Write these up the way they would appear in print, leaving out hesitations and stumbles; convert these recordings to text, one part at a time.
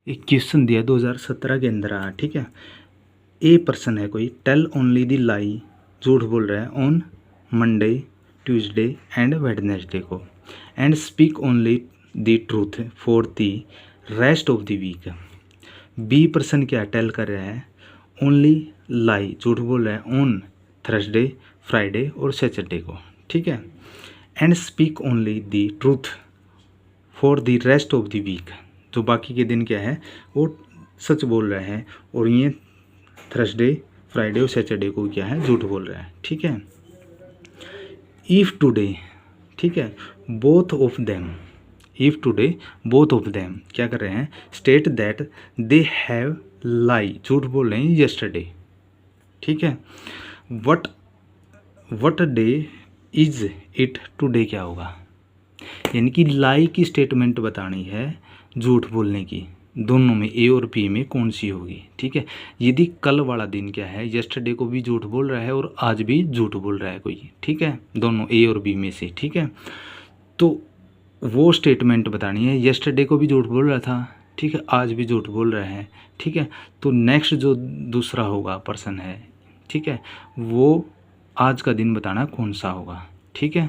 एक क्वेश्चन दिया 2017 के अंदर आया, ठीक है। ए पर्सन है कोई, टेल ओनली द लाई, झूठ बोल रहा है, on Monday Tuesday and Wednesday को, and speak only the truth for the rest of the week. B person क्या टेल कर रहा है, ओनली लाई, झूठ बोल रहा है, ऑन थर्सडे फ्राइडे और सैटरडे को, ठीक है। And speak only the truth for the rest of the week, जो बाकी के दिन क्या है वो सच बोल रहे हैं, और ये थर्सडे फ्राइडे और सैटरडे को क्या है झूठ बोल रहा है, ठीक है। इफ़ टुडे, ठीक है, both of them, if today both of them क्या कर रहे हैं, स्टेट दैट दे हैव लाई, झूठ बोल रहे हैं यस्टरडे, ठीक है। What day is it, today क्या होगा, यानी कि लाई की स्टेटमेंट बतानी है, झूठ बोलने की, दोनों में ए और बी में कौन सी होगी, ठीक है। यदि कल वाला दिन क्या है, यस्टरडे को भी झूठ बोल रहा है और आज भी झूठ बोल रहा है कोई, ठीक है, दोनों ए और बी में से, ठीक है, तो वो स्टेटमेंट बतानी है। यस्टरडे को भी झूठ बोल रहा था, ठीक है, आज भी झूठ बोल रहा है, ठीक है, तो नेक्स्ट जो दूसरा होगा पर्सन है, ठीक है, वो आज का दिन बताना कौन सा होगा, ठीक है,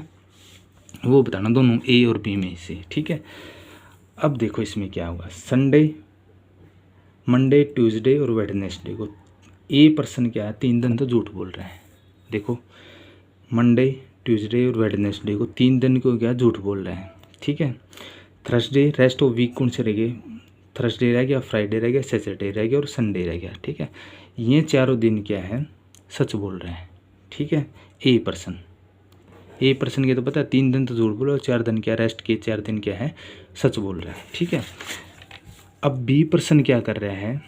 वो बताना दोनों ए और बी में से, ठीक है। अब देखो इसमें क्या होगा, संडे मंडे ट्यूसडे और वेडनेसडे को ए पर्सन क्या है, 3 दिन तो झूठ बोल रहे हैं, देखो मंडे ट्यूसडे और वेडनेसडे को 3 दिन को क्या झूठ बोल रहे हैं, ठीक है। थर्सडे रेस्ट ऑफ वीक कौन से रह गए, थर्सडे रह गया, फ्राइडे रह गया, सैटरडे रह गया और संडे रह गया, ठीक है। ये चारों दिन क्या है सच बोल रहे हैं, ठीक है। ए पर्सन के तो पता है 3 दिन तो झूठ बोला और 4 दिन क्या रेस्ट के, 4 दिन क्या है सच बोल रहा है, ठीक है। अब बी पर्सन क्या कर रहा है,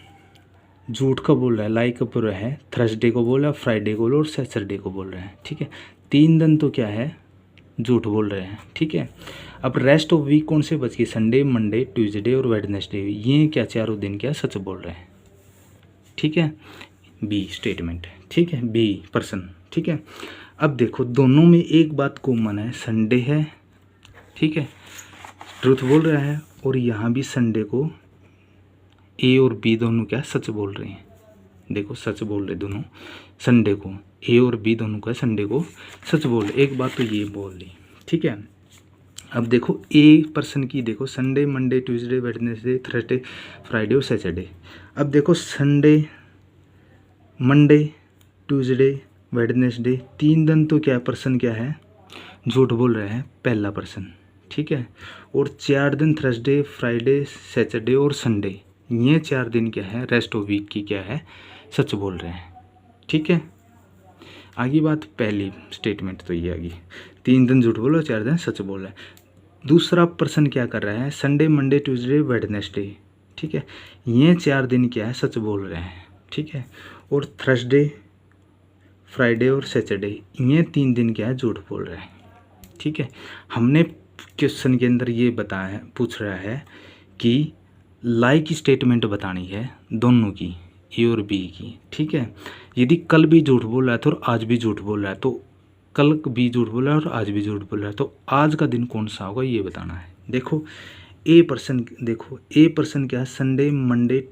झूठ का बोल रहा है, लाई का बोल रहा है, थर्सडे को बोल रहा है, फ्राइडे को बोल रहा है और सैटरडे को बोल रहा है, ठीक है। 3 दिन तो क्या है झूठ बोल रहे हैं, ठीक है। अब रेस्ट ऑफ वीक कौन से बच गए, संडे मंडे ट्यूसडे और वेडनेसडे, ये क्या चारों दिन क्या सच बोल रहे हैं, ठीक है। बी स्टेटमेंट, ठीक है, बी पर्सन, ठीक है। अब देखो दोनों में एक बात कॉमन है, संडे है, ठीक है, ट्रूथ बोल रहा है, और यहाँ भी संडे को ए और बी दोनों क्या सच बोल रहे हैं, देखो सच बोल रहे दोनों, संडे को ए और बी दोनों का संडे को सच बोल रहे, एक बात तो ये बोल ली, ठीक है। अब देखो ए पर्सन की, देखो Sunday Monday Tuesday Wednesday Thursday Friday और सैटरडे। अब देखो संडे मंडे ट्यूसडे वेडनेसडे 3 दिन तो क्या पर्सन क्या है झूठ बोल रहा है, पहला पर्सन, ठीक है, और 4 दिन थर्सडे फ्राइडे सैटरडे और संडे, ये 4 दिन क्या है रेस्ट ऑफ वीक की क्या है सच बोल रहे हैं, ठीक है। आगे बात, पहली स्टेटमेंट तो ये आ गई, 3 दिन झूठ बोलो 4 दिन सच बोल रहा है। दूसरा पर्सन क्या कर रहा है, संडे मंडे ट्यूसडे वेडनेसडे, ठीक है, ये 4 दिन क्या है सच बोल रहे हैं, ठीक है, और थर्सडे फ्राइडे और सैटरडे ये 3 दिन क्या है झूठ बोल रहे हैं, ठीक है। हमने क्वेश्चन के अंदर ये बताया है, पूछ रहा है कि लाई की स्टेटमेंट बतानी है दोनों की, ए और बी की, ठीक है। यदि कल भी झूठ बोल रहा है तो और आज भी झूठ बोल रहा है, तो कल भी झूठ बोल रहा है और आज भी झूठ बोल रहा है, तो आज का दिन कौन सा होगा ये बताना है। देखो ए पर्सन, देखो ए पर्सन क्या है, Sunday Monday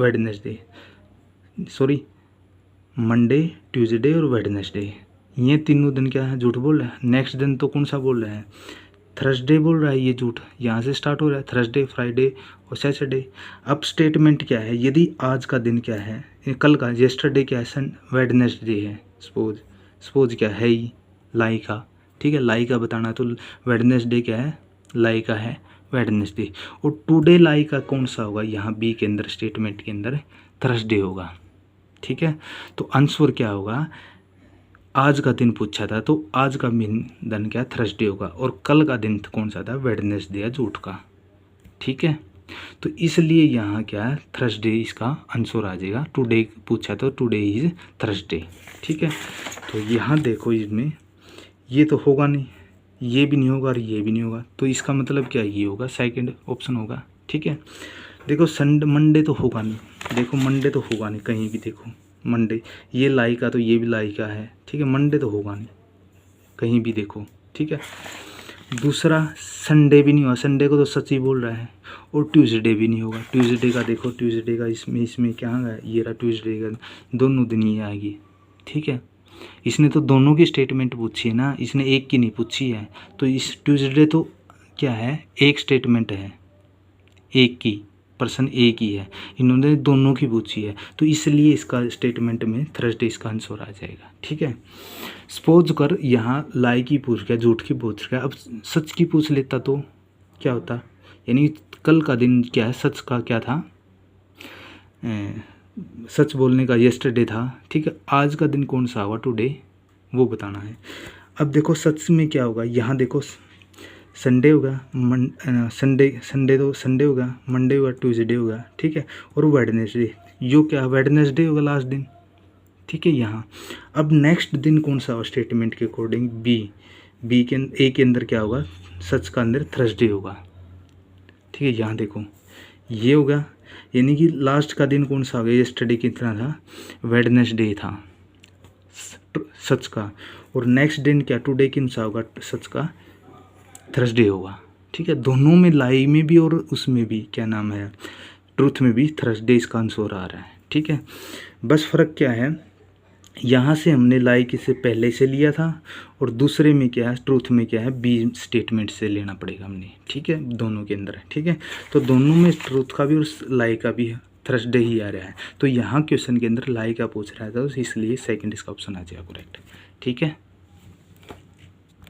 Wednesday, sorry Monday Tuesday और वेडनेसडे, ये तीनों दिन क्या है झूठ बोल रहा है। नेक्स्ट दिन तो कौन सा बोल रहा है, थर्सडे बोल रहा है, ये झूठ यहाँ से स्टार्ट हो रहा है, थर्सडे फ्राइडे और सैटरडे। अब स्टेटमेंट क्या है, यदि आज का दिन क्या है, कल का येस्टरडे क्या है, वेडनेसडे है, सपोज क्या है ही लाई का, ठीक है, लाई का बताना है, तो वेडनेसडे क्या है लाई का है वेडनेसडे, और टुडे लाई का कौन सा होगा, यहाँ बी के अंदर स्टेटमेंट के अंदर थर्सडे होगा, ठीक है। तो आंसर क्या होगा, आज का दिन पूछा था तो आज का दिन क्या थर्सडे होगा, और कल का दिन कौन सा था वेडनेसडे या झूठ का, ठीक है। तो इसलिए यहाँ क्या है थर्सडे इसका आंसर आ जाएगा, टुडे पूछा तो टुडे इज थर्सडे, ठीक है। तो यहाँ देखो इसमें ये तो होगा नहीं, ये भी नहीं होगा और ये भी नहीं होगा, तो इसका मतलब क्या ये होगा सेकंड ऑप्शन होगा, ठीक है। देखो संडे मंडे तो होगा नहीं, देखो मंडे तो होगा नहीं कहीं भी, देखो मंडे ये लाई का तो ये भी लाई का है, ठीक है, मंडे तो होगा नहीं कहीं भी देखो, ठीक है। दूसरा संडे भी नहीं हुआ, संडे को तो सच ही बोल रहा है, और ट्यूसडे भी नहीं होगा। ट्यूसडे का देखो, ट्यूसडे का इसमें क्या है, ये रहा ट्यूसडे का, दोनों दिन ये आएगी। ठीक है, इसने तो दोनों की स्टेटमेंट पूछी है ना, इसने एक की नहीं पूछी है। तो इस ट्यूसडे तो क्या है, एक स्टेटमेंट है, एक की, पर्सन एक ही है, इन्होंने दोनों की पूछी है, तो इसलिए इसका स्टेटमेंट में थर्सडे इसका आंसर आ जाएगा। ठीक है, सपोज कर यहाँ लाई की पूछ गया, झूठ की पूछ गया, अब सच की पूछ लेता तो क्या होता, यानी कल का दिन क्या है, सच का क्या था, सच बोलने का येस्टरडे था। ठीक है, आज का दिन कौन सा होगा, टुडे, वो बताना है। अब देखो सच में क्या होगा, यहाँ देखो संडे होगा, संडे तो संडे होगा, मंडे होगा, ट्यूसडे होगा। ठीक है, और वेडनेसडे, यो क्या वेडनेसडे होगा लास्ट दिन। ठीक है, यहाँ अब नेक्स्ट दिन कौन सा होगा स्टेटमेंट के अकॉर्डिंग, बी के ए के अंदर क्या होगा, सच का अंदर थर्सडे होगा। ठीक है, यहाँ देखो ये होगा, यानी कि लास्ट का दिन कौन सा होगा, येस्टरडे कितना था, वेडनेसडे था सच का, और नेक्स्ट दिन क्या, टुडे किन सा होगा, सच का थर्सडे होगा। ठीक है, दोनों में, लाई में भी और उसमें भी क्या नाम है, ट्रूथ में भी थर्सडे इसका आंसर आ रहा है। ठीक है, बस फ़र्क क्या है, यहाँ से हमने लाई से पहले से लिया था, और दूसरे में क्या है, ट्रूथ में क्या है, बी स्टेटमेंट से लेना पड़ेगा हमने। ठीक है, दोनों के अंदर है। ठीक है, तो दोनों में ट्रूथ का भी और लाई का भी थर्सडे ही आ रहा है, तो यहाँ क्वेश्चन के अंदर लाई का पूछ रहा था, तो इसलिए सेकंड इसका ऑप्शन आ जाएगा करेक्ट। ठीक है।